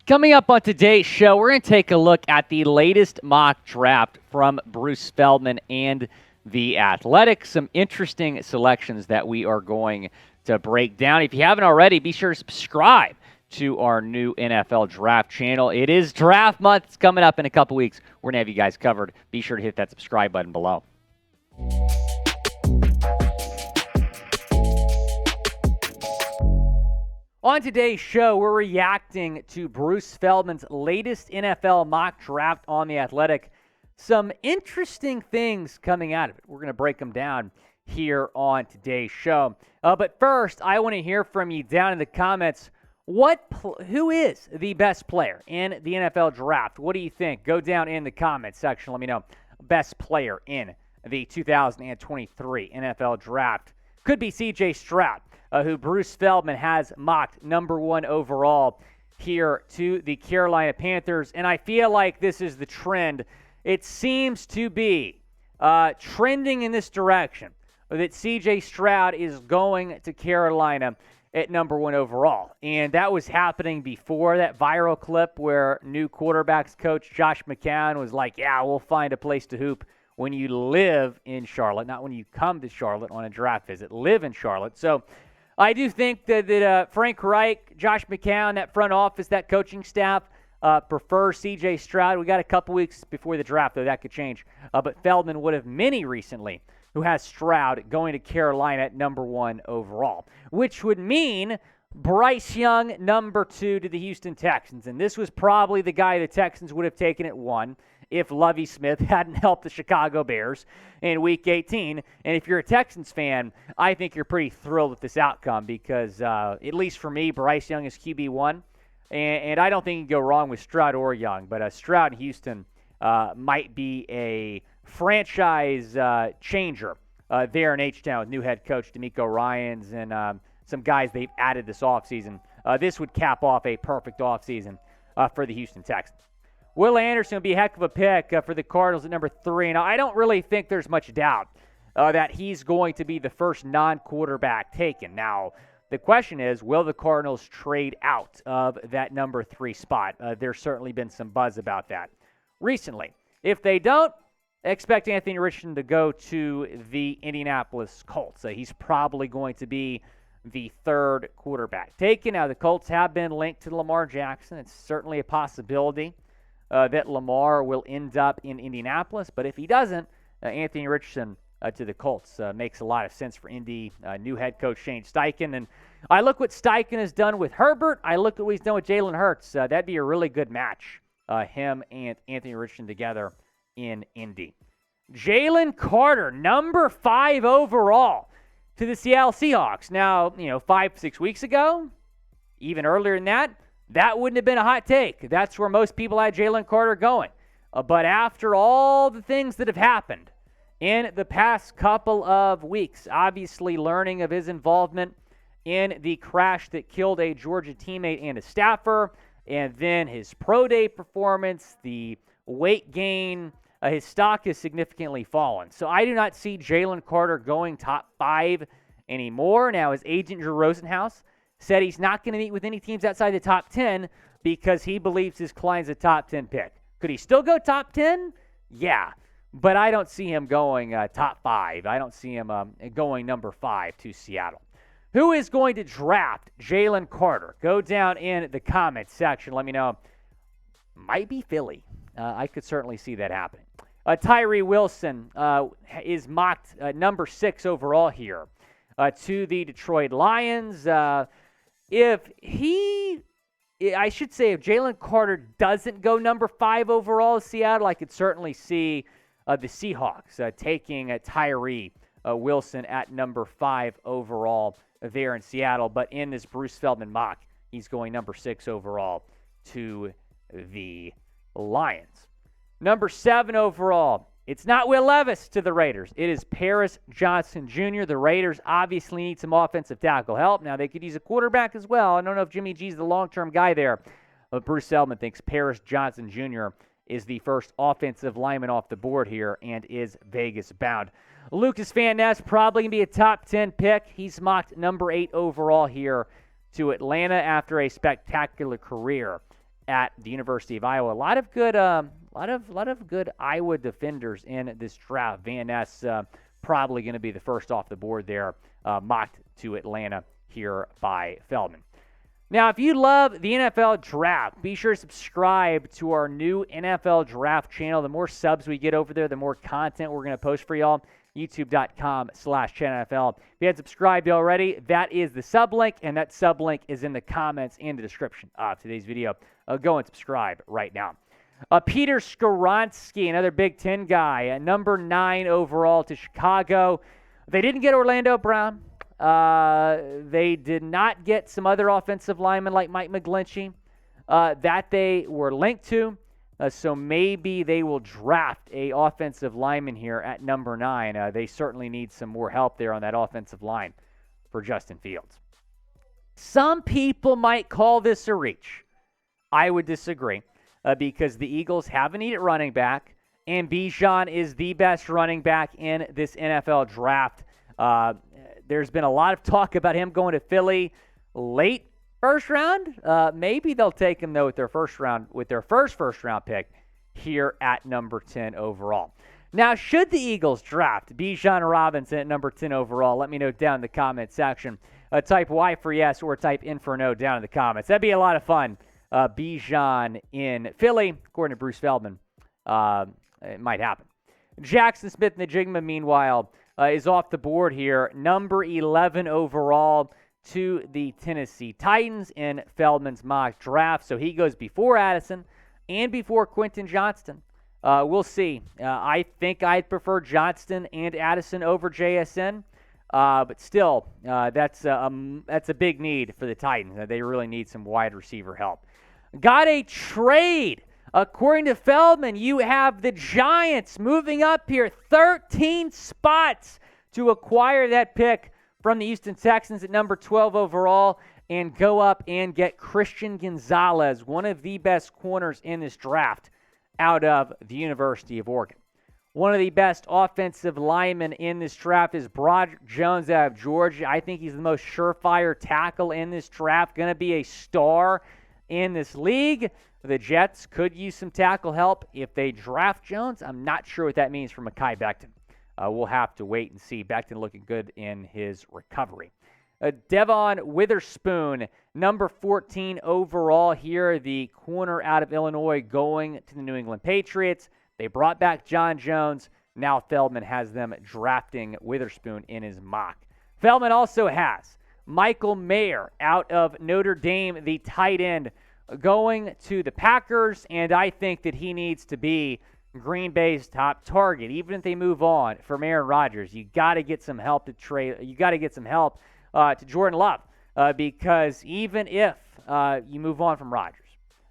Coming up on today's show, we're going to take a look at the latest mock draft from Bruce Feldman and The Athletic. Some interesting selections that we are going to break down. If you haven't already, be sure to subscribe to our new NFL Draft channel. It is draft month. It's coming up in a couple weeks. We're going to have you guys covered. Be sure to hit that subscribe button below. On today's show, we're reacting to Bruce Feldman's latest NFL mock draft on The Athletic. Some interesting things coming out of it. We're going to break them down here on today's show. But first, I want to hear from you down in the comments. Who is the best player in the NFL draft? What do you think? Go down in the comments section. Let me know. Best player in the 2023 NFL draft. Could be C.J. Stroud, who Bruce Feldman has mocked number 1 overall here to the Carolina Panthers. And I feel like this is the trend. It seems to be trending in this direction, that C.J. Stroud is going to Carolina at number 1 overall. And that was happening before that viral clip where new quarterbacks coach Josh McCown was like, yeah, we'll find a place to hoop when you live in Charlotte, not when you come to Charlotte on a draft visit. Live in Charlotte. So I do think that Frank Reich, Josh McCown, that front office, that coaching staff prefer C.J. Stroud. We got a couple weeks before the draft, though that could change. But Feldman would have many recently who has Stroud going to Carolina at number 1 overall, which would mean Bryce Young, number 2 to the Houston Texans. And this was probably the guy the Texans would have taken at 1 if Lovie Smith hadn't helped the Chicago Bears in Week 18. And if you're a Texans fan, I think you're pretty thrilled with this outcome because, at least for me, Bryce Young is QB1. And I don't think you can go wrong with Stroud or Young. But Stroud in Houston might be a franchise changer there in H-Town with new head coach DeMeco Ryans and some guys they've added this offseason. This would cap off a perfect offseason for the Houston Texans. Will Anderson will be a heck of a pick for the Cardinals at number 3. Now, I don't really think there's much doubt that he's going to be the first non-quarterback taken. Now, the question is, will the Cardinals trade out of that number 3 spot? There's certainly been some buzz about that recently. If they don't, expect Anthony Richardson to go to the Indianapolis Colts. He's probably going to be the 3rd quarterback taken. Now, the Colts have been linked to Lamar Jackson. It's certainly a possibility that Lamar will end up in Indianapolis. But if he doesn't, Anthony Richardson to the Colts makes a lot of sense for Indy. New head coach Shane Steichen. And I look what Steichen has done with Herbert. I look at what he's done with Jalen Hurts. That'd be a really good match, him and Anthony Richardson together in Indy. Jalen Carter, number 5 overall to the Seattle Seahawks. Now, 5-6 weeks ago, even earlier than that wouldn't have been a hot take. That's where most people had Jalen Carter going. But after all the things that have happened in the past couple of weeks, obviously learning of his involvement in the crash that killed a Georgia teammate and a staffer, and then his pro day performance, the weight gain, his stock has significantly fallen. So I do not see Jalen Carter going top 5 anymore. Now, his agent, Drew Rosenhaus, said he's not going to meet with any teams outside the top 10 because he believes his client's a top 10 pick. Could he still go top 10? Yeah, but I don't see him going top 5. I don't see him going number 5 to Seattle. Who is going to draft Jalen Carter? Go down in the comments section. Let me know. Might be Philly. I could certainly see that happening. Tyree Wilson is mocked number 6 overall here to the Detroit Lions. If Jalen Carter doesn't go number 5 overall to Seattle, I could certainly see the Seahawks taking Tyree Wilson at number 5 overall there in Seattle. But in this Bruce Feldman mock, he's going number 6 overall to the Lions. Number 7 overall, it's not Will Levis to the Raiders. It is Paris Johnson Jr. The Raiders obviously need some offensive tackle help. Now, they could use a quarterback as well. I don't know if Jimmy G's the long-term guy there, but Bruce Feldman thinks Paris Johnson Jr. is the first offensive lineman off the board here and is Vegas bound. Lukas Van Ness probably going to be a top 10 pick. He's mocked number 8 overall here to Atlanta after a spectacular career at the University of Iowa. A lot of good Iowa defenders in this draft. Van Ness probably going to be the first off the board there, mocked to Atlanta here by Feldman. Now, if you love the NFL draft, be sure to subscribe to our new NFL draft channel. The more subs we get over there, the more content we're going to post for y'all. YouTube.com/ChatNFL. If you haven't subscribed already, that is the sub link, and that sub link is in the comments and the description of today's video. Go and subscribe right now. Peter Skoronski, another Big Ten guy, number 9 overall to Chicago. They didn't get Orlando Brown. They did not get some other offensive linemen like Mike McGlinchey that they were linked to. So maybe they will draft a offensive lineman here at number 9. They certainly need some more help there on that offensive line for Justin Fields. Some people might call this a reach. I would disagree because the Eagles have a need at running back, and Bijan is the best running back in this NFL draft. There's been a lot of talk about him going to Philly late first round. Maybe they'll take him though with their first round pick here at number 10 overall. Now, should the Eagles draft Bijan Robinson at number 10 overall? Let me know down in the comment section. Type Y for yes or type N for no down in the comments. That'd be a lot of fun. Bijan in Philly, according to Bruce Feldman, it might happen. Jaxon Smith-Njigba, meanwhile, is off the board here. Number 11 overall to the Tennessee Titans in Feldman's mock draft. So he goes before Addison and before Quentin Johnston. We'll see. I think I'd prefer Johnston and Addison over JSN. But still, that's a big need for the Titans. They really need some wide receiver help. Got a trade. According to Feldman, you have the Giants moving up here 13 spots to acquire that pick from the Houston Texans at number 12 overall and go up and get Christian Gonzalez, one of the best corners in this draft out of the University of Oregon. One of the best offensive linemen in this draft is Broderick Jones out of Georgia. I think he's the most surefire tackle in this draft, going to be a star in this league. The Jets could use some tackle help if they draft Jones. I'm not sure what that means for Mekhi Becton. We'll have to wait and see. Becton looking good in his recovery. Devon Witherspoon, number 14 overall here, the corner out of Illinois going to the New England Patriots. They brought back John Jones. Now Feldman has them drafting Witherspoon in his mock. Feldman also has Michael Mayer out of Notre Dame, the tight end, going to the Packers, and I think that he needs to be Green Bay's top target. Even if they move on from Aaron Rodgers, you got to get some help to trade. You got to get some help to Jordan Love because even if you move on from Rodgers,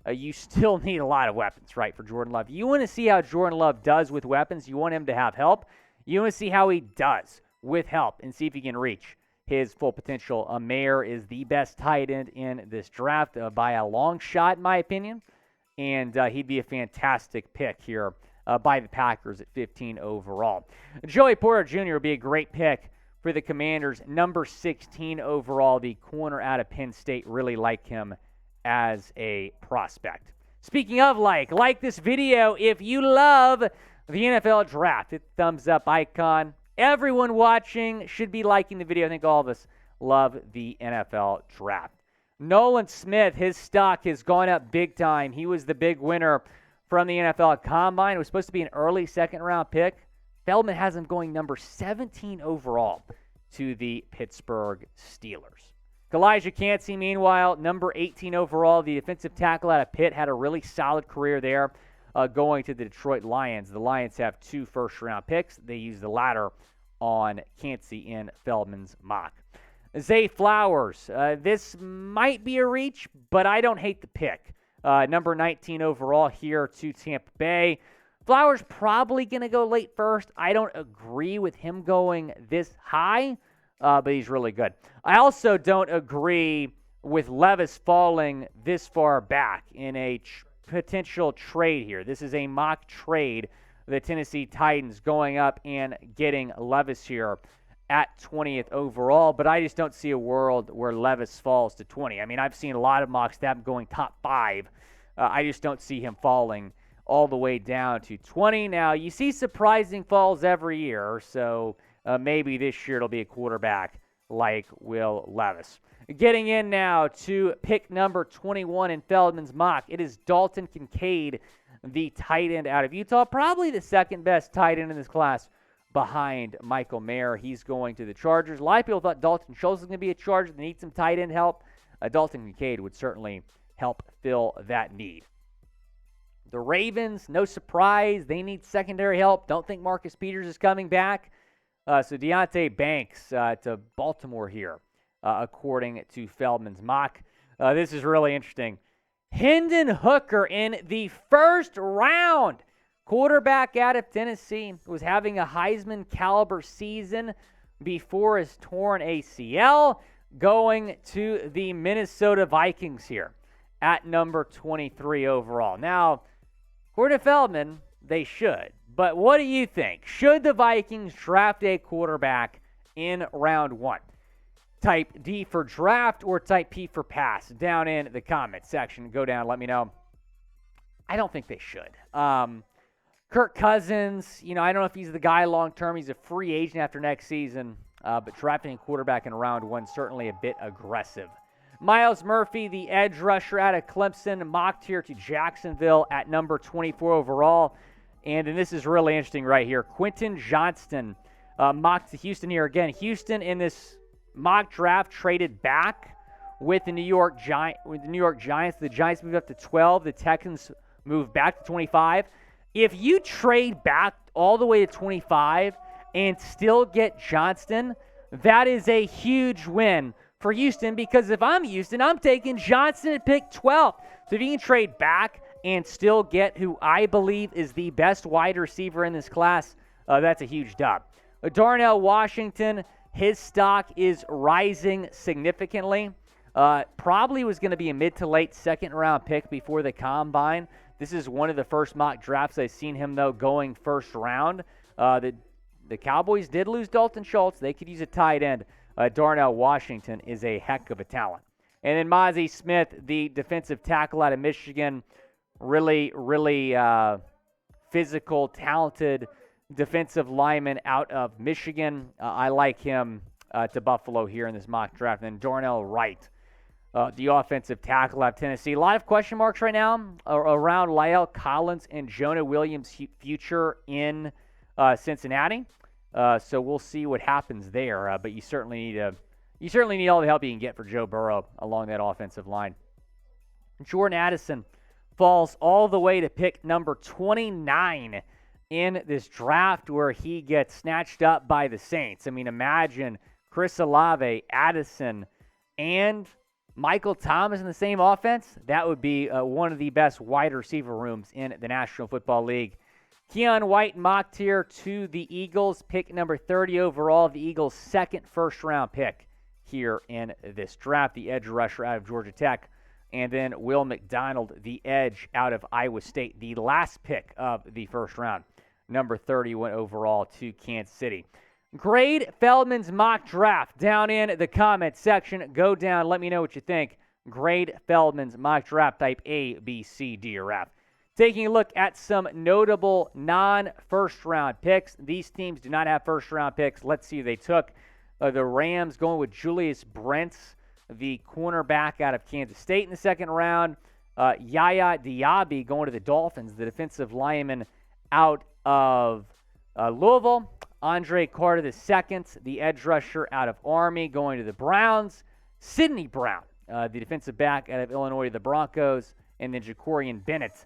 you still need a lot of weapons, right, for Jordan Love. You want to see how Jordan Love does with weapons. You want him to have help. You want to see how he does with help and see if he can reach his full potential. Mayer is the best tight end in this draft by a long shot, in my opinion, and he'd be a fantastic pick here by the Packers at 15 overall. Joey Porter Jr. would be a great pick for the Commanders, number 16 overall, the corner out of Penn State. Really like him as a prospect. Speaking of like this video if you love the NFL draft. Hit the thumbs up icon. Everyone watching should be liking the video. I think all of us love the NFL draft. Nolan Smith, his stock has gone up big time. He was the big winner from the NFL Combine. It was supposed to be an early second-round pick. Feldman has him going number 17 overall to the Pittsburgh Steelers. Elijah Cansey, meanwhile, number 18 overall, the defensive tackle out of Pitt, had a really solid career there going to the Detroit Lions. The Lions have 2 first-round picks. They use the latter on Cansey in Feldman's mock. Zay Flowers, this might be a reach, but I don't hate the pick. Number 19 overall here to Tampa Bay. Flowers probably going to go late first. I don't agree with him going this high, but he's really good. I also don't agree with Levis falling this far back in a potential trade here. This is a mock trade. The Tennessee Titans going up and getting Levis here at 20th overall, but I just don't see a world where Levis falls to 20. I mean, I've seen a lot of mocks that have him going top 5 I just don't see him falling all the way down to 20. Now, you see surprising falls every year, so maybe this year it'll be a quarterback like Will Levis. Getting in now to pick number 21 in Feldman's mock, it is Dalton Kincaid, the tight end out of Utah, probably the second best tight end in this class behind Michael Mayer. He's going to the Chargers. A lot of people thought Dalton Schultz was going to be a Charger. They need some tight end help. Dalton Kincaid would certainly help fill that need. The Ravens, no surprise, they need secondary help. Don't think Marcus Peters is coming back. So Deonte Banks to Baltimore here, according to Feldman's mock. This is really interesting. Hendon Hooker in the first round. Quarterback out of Tennessee was having a Heisman caliber season before his torn ACL, going to the Minnesota Vikings here at number 23 overall. Now, according to Feldman, they should. But what do you think? Should the Vikings draft a quarterback in round 1? Type D for draft or type P for pass? Down in the comments section. Go down, let me know. I don't think they should. Kirk Cousins, I don't know if he's the guy long-term. He's a free agent after next season. But drafting a quarterback in round 1 certainly a bit aggressive. Myles Murphy, the edge rusher out of Clemson, mocked here to Jacksonville at number 24 overall. And this is really interesting right here. Quentin Johnston mocked to Houston here. Again, Houston in this mock draft traded back with the New York Giants. The Giants moved up to 12. The Texans moved back to 25. If you trade back all the way to 25 and still get Johnston, that is a huge win for Houston, because if I'm Houston, I'm taking Johnston at pick 12. So if you can trade back and still get who I believe is the best wide receiver in this class, that's a huge dub. Darnell Washington, his stock is rising significantly. Probably was going to be a mid to late second round pick before the combine. This is one of the first mock drafts I've seen him, though, going first round. The Cowboys did lose Dalton Schultz. They could use a tight end. Darnell Washington is a heck of a talent. And then Mazi Smith, the defensive tackle out of Michigan, really physical, talented defensive lineman out of Michigan. I like him to Buffalo here in this mock draft. And then Darnell Wright, the offensive tackle out of Tennessee. A lot of question marks right now around La'el Collins and Jonah Williams' future in Cincinnati. So we'll see what happens there. But you certainly need all the help you can get for Joe Burrow along that offensive line. Jordan Addison falls all the way to pick number 29 in this draft, where he gets snatched up by the Saints. I mean, imagine Chris Olave, Addison, and Michael Thomas in the same offense. That would be one of the best wide receiver rooms in the National Football League. Keon White mocked here to the Eagles, pick number 30 overall, the Eagles' second first-round pick here in this draft, the edge rusher out of Georgia Tech. And then Will McDonald, the edge out of Iowa State, the last pick of the first round, number 31 overall to Kansas City. Grade Feldman's mock draft down in the comment section. Go down, let me know what you think. Grade Feldman's mock draft, type A, B, C, D, or F. Taking a look at some notable non-first-round picks. These teams do not have first-round picks. Let's see who they took. The Rams going with Julius Brents, the cornerback out of Kansas State in the second round. Yaya Diaby going to the Dolphins, the defensive lineman out of Louisville. Andre Carter II, the edge rusher out of Army, going to the Browns. Sidney Brown, the defensive back out of Illinois to the Broncos. And then Jacorian Bennett,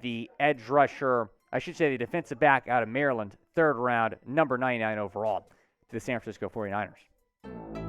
the edge rusher, the defensive back out of Maryland, third round, number 99 overall, to the San Francisco 49ers.